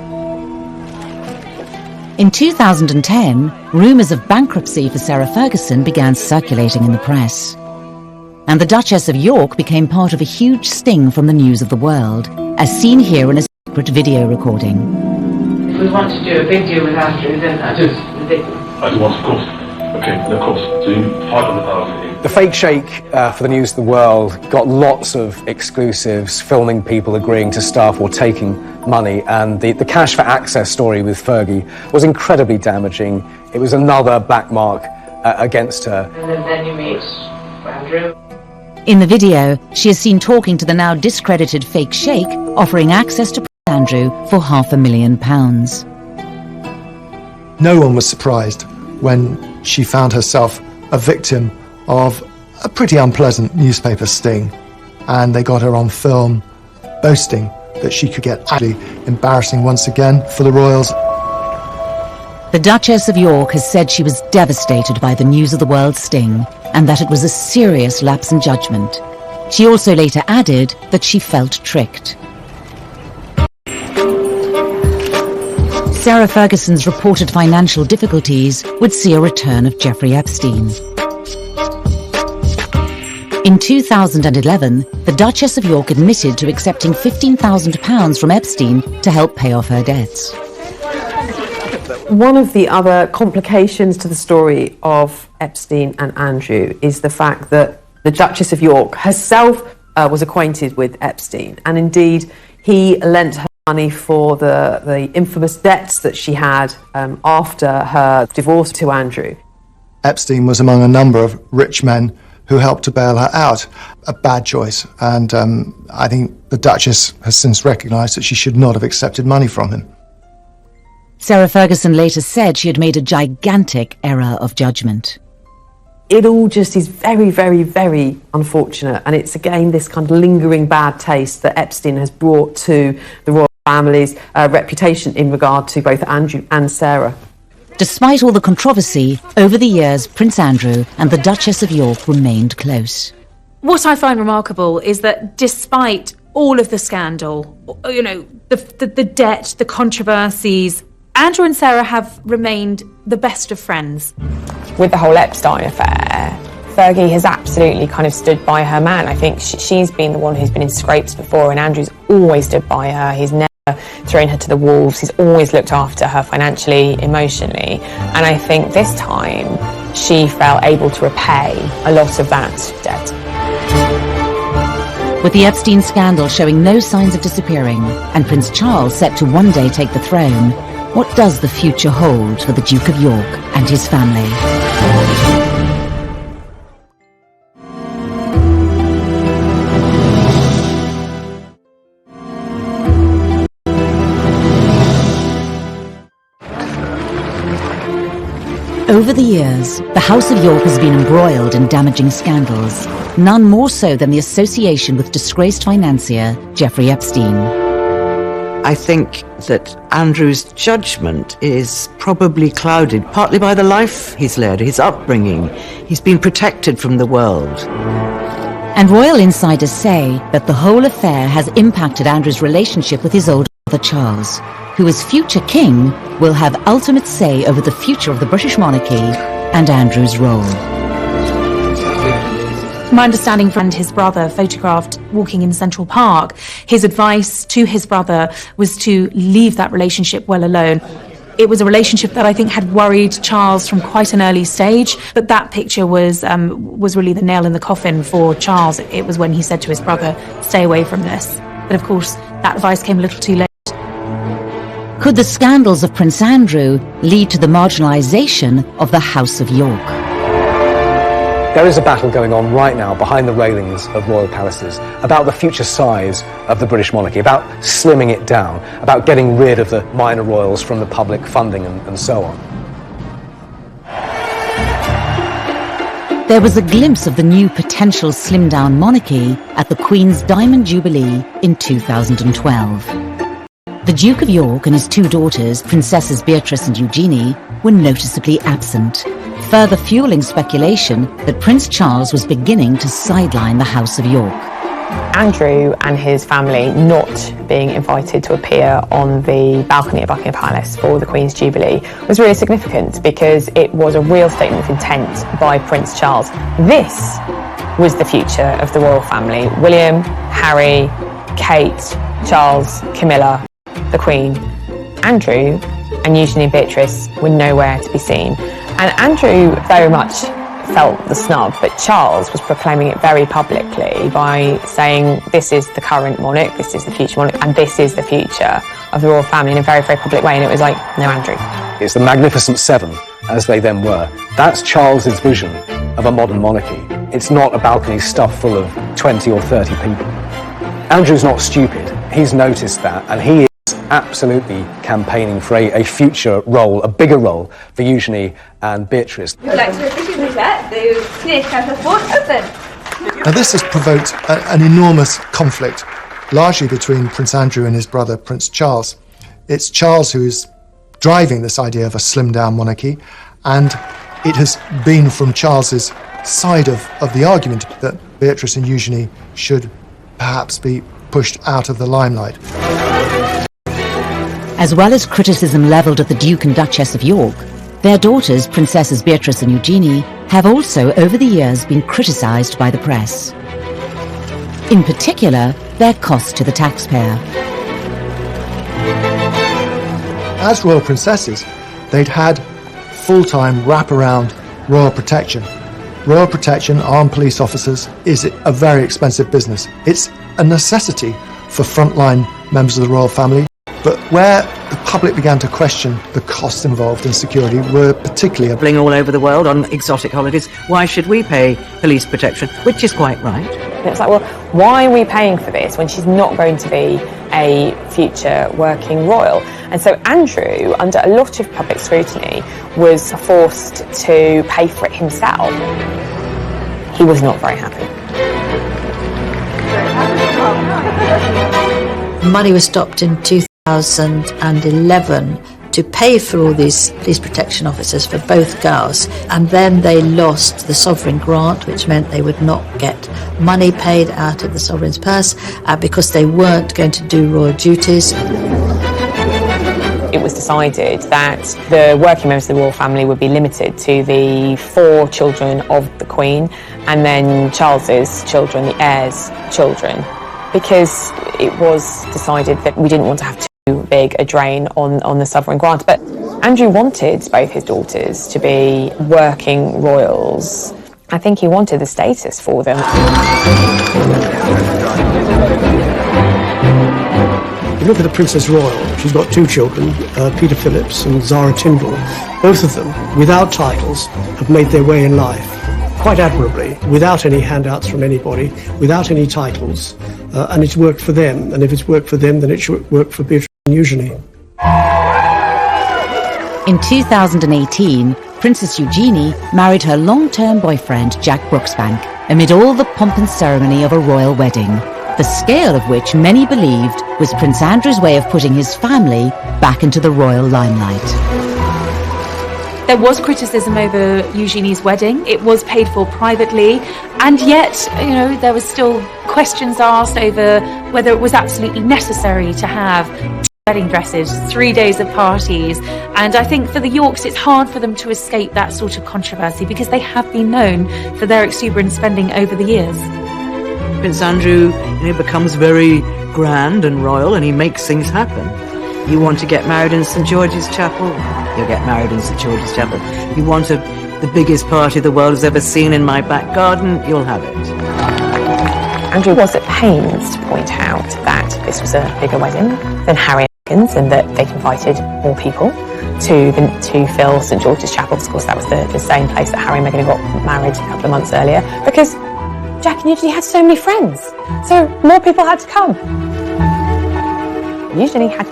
In 2010, rumours of bankruptcy for Sarah Ferguson began circulating in the press. And the Duchess of York became part of a huge sting from the news of the world, as seen here in a secret video recording. If we want to do a big deal with Andrew, then that is ridiculous. I do want, of course. Okay, of course. So you fight on the power. The fake shake for the news of the world got lots of exclusives, filming people agreeing to stuff or taking money, and the cash for access story with Fergie was incredibly damaging. It was another black mark against her. And then you meet Andrew. In the video, she is seen talking to the now discredited fake sheikh, offering access to Prince Andrew for £500,000. No one was surprised when she found herself a victim of a pretty unpleasant newspaper sting, and they got her on film boasting that she could get actually embarrassing once again for the royals. The Duchess of York has said she was devastated by the news of the world sting, and that it was a serious lapse in judgment. She also later added that she felt tricked. Sarah Ferguson's reported financial difficulties would see a return of Jeffrey Epstein. In 2011, the Duchess of York admitted to accepting £15,000 from Epstein to help pay off her debts. One of the other complications to the story of Epstein and Andrew is the fact that the Duchess of York herself was acquainted with Epstein, and indeed he lent her money for the infamous debts that she had after her divorce to Andrew. Epstein was among a number of rich men who helped to bail her out. A bad choice, and I think the Duchess has since recognised that she should not have accepted money from him. Sarah Ferguson later said she had made a gigantic error of judgment. It all just is very, very, very unfortunate, and it's again this kind of lingering bad taste that Epstein has brought to the royal family's reputation in regard to both Andrew and Sarah. Despite all the controversy, over the years, Prince Andrew and the Duchess of York remained close. What I find remarkable is that despite all of the scandal, you know, the debt, the controversies, Andrew and Sarah have remained the best of friends. With the whole Epstein affair, Fergie has absolutely kind of stood by her man. I think she's been the one who's been in scrapes before, and Andrew's always stood by her. He's never thrown her to the wolves. He's always looked after her financially, emotionally. And I think this time she felt able to repay a lot of that debt. With the Epstein scandal showing no signs of disappearing, and Prince Charles set to one day take the throne, what does the future hold for the Duke of York and his family? Over the years, the House of York has been embroiled in damaging scandals, none more so than the association with disgraced financier Jeffrey Epstein. I think that Andrew's judgment is probably clouded partly by the life he's led, his upbringing. He's been protected from the world. And royal insiders say that the whole affair has impacted Andrew's relationship with his older brother Charles, who as future king will have ultimate say over the future of the British monarchy and Andrew's role. My understanding, friend, his brother, photographed walking in Central Park. His advice to his brother was to leave that relationship well alone. It was a relationship that I think had worried Charles from quite an early stage, but that picture was really the nail in the coffin for Charles. It was when he said to his brother, stay away from this. But of course, that advice came a little too late. Could the scandals of Prince Andrew lead to the marginalisation of the House of York? There is a battle going on right now behind the railings of royal palaces about the future size of the British monarchy, about slimming it down, about getting rid of the minor royals from the public funding and so on. There was a glimpse of the new potential slimmed-down monarchy at the Queen's Diamond Jubilee in 2012. The Duke of York and his two daughters, Princesses Beatrice and Eugenie, were noticeably absent, further fueling speculation that Prince Charles was beginning to sideline the House of York. Andrew and his family not being invited to appear on the balcony at Buckingham Palace for the Queen's Jubilee was really significant because it was a real statement of intent by Prince Charles. This was the future of the royal family. William, Harry, Kate, Charles, Camilla, the Queen. Andrew and Eugenie and Beatrice were nowhere to be seen. And Andrew very much felt the snub, but Charles was proclaiming it very publicly by saying this is the current monarch, this is the future monarch, and this is the future of the royal family in a very, very public way. And it was like, no, Andrew. It's the Magnificent Seven, as they then were. That's Charles's vision of a modern monarchy. It's not a balcony stuffed full of 20 or 30 people. Andrew's not stupid. He's noticed that, and he is absolutely campaigning for a future role, a bigger role for Eugenie and Beatrice. We'd like to officially declare the Teenage Campus Board open. Now this has provoked an enormous conflict, largely between Prince Andrew and his brother Prince Charles. It's Charles who is driving this idea of a slimmed-down monarchy, and it has been from Charles's side of the argument that Beatrice and Eugenie should perhaps be pushed out of the limelight. As well as criticism levelled at the Duke and Duchess of York, their daughters, Princesses Beatrice and Eugenie, have also over the years been criticised by the press. In particular, their cost to the taxpayer. As royal princesses, they'd had full-time wraparound royal protection. Royal protection, armed police officers, is a very expensive business. It's a necessity for frontline members of the royal family. But where the public began to question the costs involved in security were particularly Travelling all over the world on exotic holidays. Why should we pay police protection? Which is quite right. And it's like, well, why are we paying for this when she's not going to be a future working royal? And so Andrew, under a lot of public scrutiny, was forced to pay for it himself. He was not very happy. Money was stopped in 2000. 2011 to pay for all these police protection officers for both girls, and then they lost the sovereign grant, which meant they would not get money paid out of the sovereign's purse because they weren't going to do royal duties. It was decided that the working members of the royal family would be limited to the 4 children of the Queen and then Charles's children, the heirs' children, because it was decided that we didn't want to have too big a drain on the sovereign grant. But Andrew wanted both his daughters to be working royals. I think he wanted the status for them. You look at the Princess Royal, she's got 2 children, Peter Phillips and Zara Tyndall. Both of them, without titles, have made their way in life quite admirably, without any handouts from anybody, without any titles, and it's worked for them. And if it's worked for them, then it should work for Beatrice and Eugenie. In 2018, Princess Eugenie married her long-term boyfriend, Jack Brooksbank, amid all the pomp and ceremony of a royal wedding, the scale of which many believed was Prince Andrew's way of putting his family back into the royal limelight. There was criticism over Eugenie's wedding. It was paid for privately, and yet, there was still questions asked over whether it was absolutely necessary to have 2 wedding dresses, 3 days of parties. And I think for the Yorks, it's hard for them to escape that sort of controversy because they have been known for their exuberant spending over the years. Prince Andrew, becomes very grand and royal, and he makes things happen. You want to get married in St George's Chapel? You'll get married in St George's Chapel. You want the biggest party the world has ever seen in my back garden? You'll have it. Andrew was at pains to point out that this was a bigger wedding than Harry and Meghan's, and that they'd invited more people to fill St George's Chapel. Of course, that was the same place that Harry and Meghan got married a couple of months earlier, because Jack and Eugenie had so many friends, so more people had to come. Eugenie had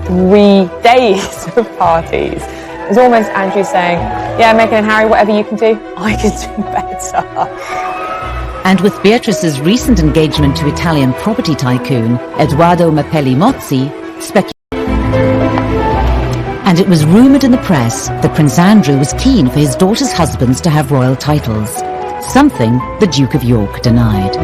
3 days of parties. It was almost Andrew saying, yeah, Meghan and Harry, whatever you can do, I can do better. And with Beatrice's recent engagement to Italian property tycoon Edoardo Mapelli Mozzi, and it was rumoured in the press that Prince Andrew was keen for his daughter's husbands to have royal titles, something the Duke of York denied.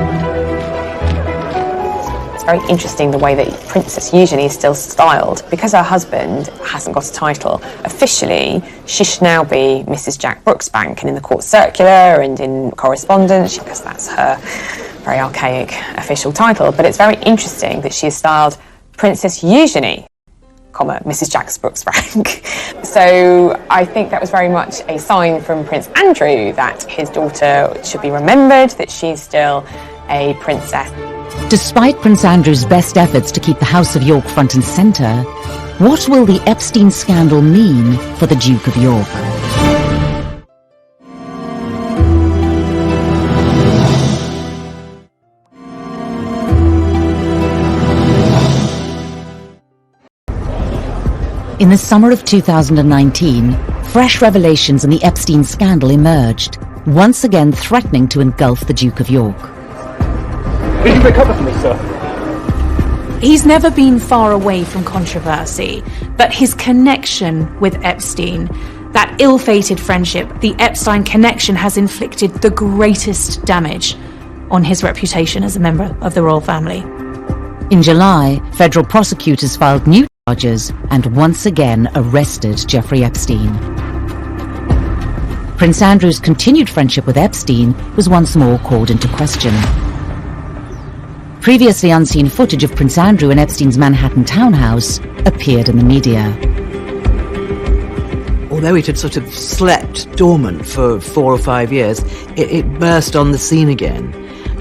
It's very interesting the way that Princess Eugenie is still styled. Because her husband hasn't got a title, officially she should now be Mrs Jack Brooksbank, and in the court circular and in correspondence, because that's her very archaic official title. But it's very interesting that she is styled Princess Eugenie, Mrs Jack Brooksbank. So I think that was very much a sign from Prince Andrew that his daughter should be remembered, that she's still a princess. Despite Prince Andrew's best efforts to keep the House of York front and centre, what will the Epstein scandal mean for the Duke of York? In the summer of 2019, fresh revelations in the Epstein scandal emerged, once again threatening to engulf the Duke of York. Did you recover for me, sir? He's never been far away from controversy, but his connection with Epstein, that ill-fated friendship, the Epstein connection, has inflicted the greatest damage on his reputation as a member of the royal family. In July, federal prosecutors filed new charges and once again arrested Jeffrey Epstein. Prince Andrew's continued friendship with Epstein was once more called into question. Previously unseen footage of Prince Andrew in Epstein's Manhattan townhouse appeared in the media. Although it had sort of slept dormant for 4 or 5 years, it burst on the scene again.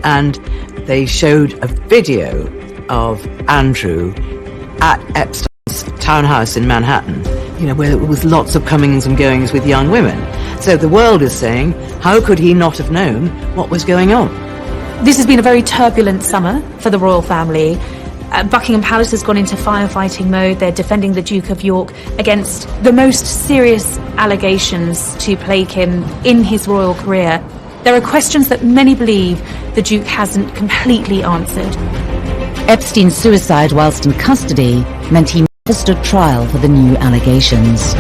And they showed a video of Andrew at Epstein's townhouse in Manhattan, with lots of comings and goings with young women. So the world is saying, how could he not have known what was going on? This has been a very turbulent summer for the royal family. Buckingham Palace has gone into firefighting mode. They're defending the Duke of York against the most serious allegations to plague him in his royal career. There are questions that many believe the Duke hasn't completely answered. Epstein's suicide whilst in custody meant he stood trial for the new allegations.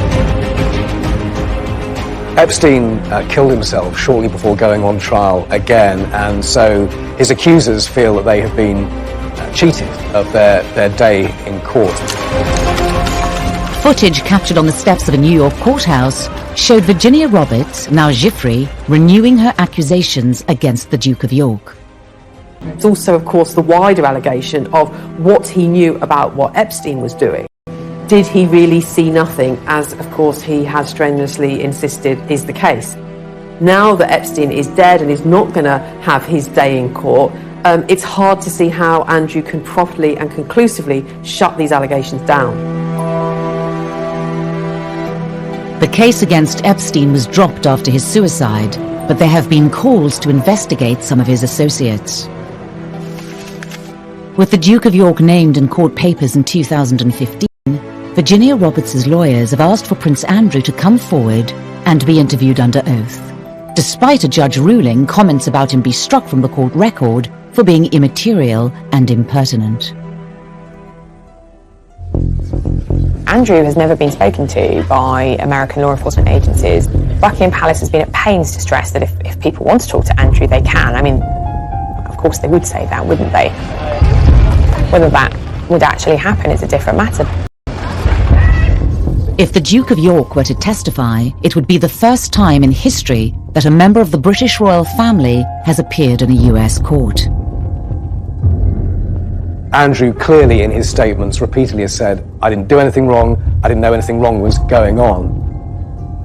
Epstein killed himself shortly before going on trial again, and so his accusers feel that they have been cheated of their day in court. Footage captured on the steps of a New York courthouse showed Virginia Roberts, now Giuffre, renewing her accusations against the Duke of York. It's also, of course, the wider allegation of what he knew about what Epstein was doing. Did he really see nothing, as, of course, he has strenuously insisted is the case? Now that Epstein is dead and is not going to have his day in court, it's hard to see how Andrew can properly and conclusively shut these allegations down. The case against Epstein was dropped after his suicide, but there have been calls to investigate some of his associates. With the Duke of York named in court papers in 2015, Virginia Roberts' lawyers have asked for Prince Andrew to come forward and be interviewed under oath, despite a judge ruling comments about him be struck from the court record for being immaterial and impertinent. Andrew has never been spoken to by American law enforcement agencies. Buckingham Palace has been at pains to stress that if people want to talk to Andrew, they can. I mean, of course they would say that, wouldn't they? Whether that would actually happen is a different matter. If the Duke of York were to testify, it would be the first time in history that a member of the British royal family has appeared in a US court. Andrew clearly in his statements repeatedly has said, I didn't do anything wrong, I didn't know anything wrong was going on.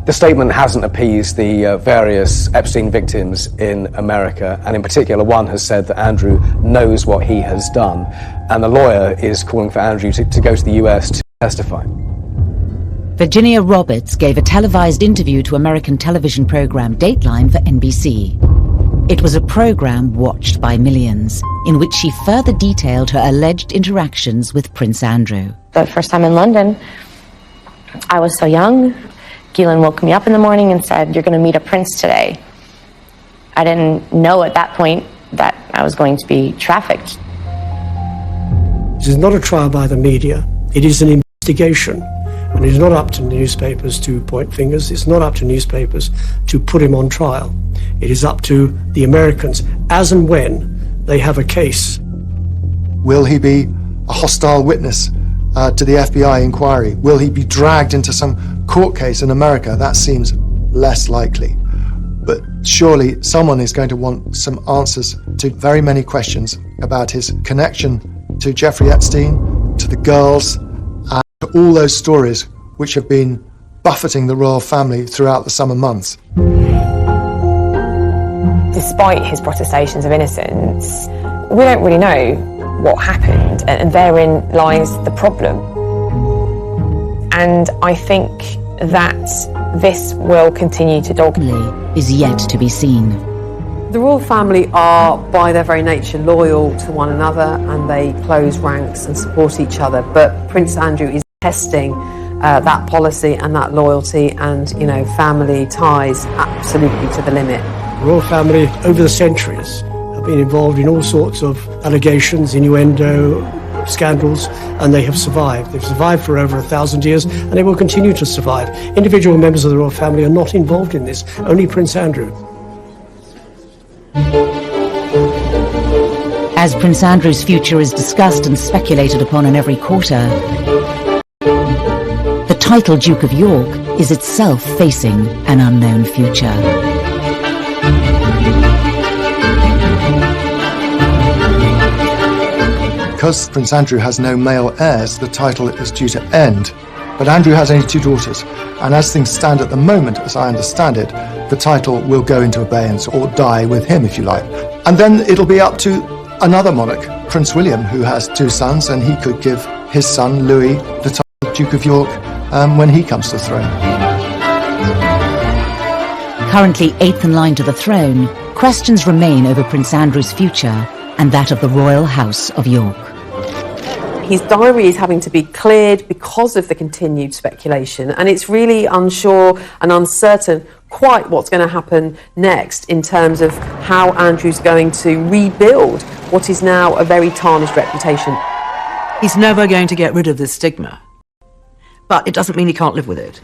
The statement hasn't appeased the various Epstein victims in America, and in particular one has said that Andrew knows what he has done, and the lawyer is calling for Andrew to go to the US to testify. Virginia Roberts gave a televised interview to American television program Dateline for NBC. It was a program watched by millions, in which she further detailed her alleged interactions with Prince Andrew. The first time in London, I was so young. Ghislaine woke me up in the morning and said, "You're going to meet a prince today." I didn't know at that point that I was going to be trafficked. This is not a trial by the media. It is an investigation. And it is not up to newspapers to point fingers. It's not up to newspapers to put him on trial. It is up to the Americans, as and when they have a case. Will he be a hostile witness to the FBI inquiry? Will he be dragged into some court case in America? That seems less likely. But surely someone is going to want some answers to very many questions about his connection to Jeffrey Epstein, to the girls, and to all those stories which have been buffeting the royal family throughout the summer months. Despite his protestations of innocence, we don't really know what happened, and therein lies the problem. And I think that this will continue to dog is yet to be seen. The royal family are, by their very nature, loyal to one another, and they close ranks and support each other. But Prince Andrew is testing that policy and that loyalty and, family ties absolutely to the limit. The royal family, over the centuries, have been involved in all sorts of allegations, innuendo, scandals, and they have survived. They've survived for over 1,000 years, and they will continue to survive. Individual members of the royal family are not involved in this, only Prince Andrew. As Prince Andrew's future is discussed and speculated upon in every quarter, the title Duke of York is itself facing an unknown future. Because Prince Andrew has no male heirs, the title is due to end. But Andrew has only 2 daughters, and as things stand at the moment, as I understand it, the title will go into abeyance, or die with him, if you like. And then it'll be up to another monarch, Prince William, who has 2 sons, and he could give his son, Louis, the title Duke of York when he comes to the throne. Currently 8th in line to the throne, questions remain over Prince Andrew's future and that of the royal house of York. His diary is having to be cleared because of the continued speculation, and it's really unsure and uncertain quite what's going to happen next in terms of how Andrew's going to rebuild what is now a very tarnished reputation. He's never going to get rid of this stigma. but it doesn't mean he can't live with it.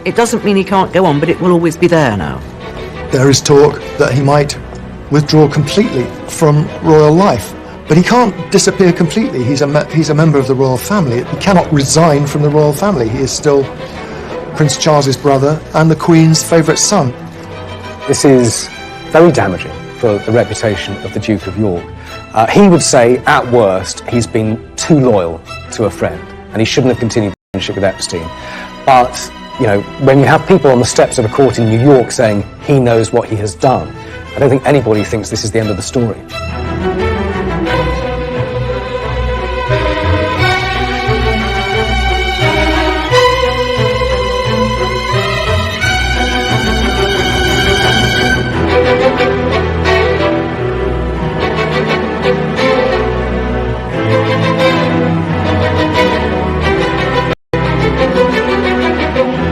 It doesn't mean he can't go on, but it will always be there now. There is talk that he might withdraw completely from royal life, but he can't disappear completely. He's a member of the royal family. He cannot resign from the royal family. He is still Prince Charles's brother and the Queen's favourite son. This is very damaging for the reputation of the Duke of York. He would say, at worst, he's been too loyal to a friend, and he shouldn't have continued the friendship with Epstein. But, you know, when you have people on the steps of a court in New York saying he knows what he has done, I don't think anybody thinks this is the end of the story.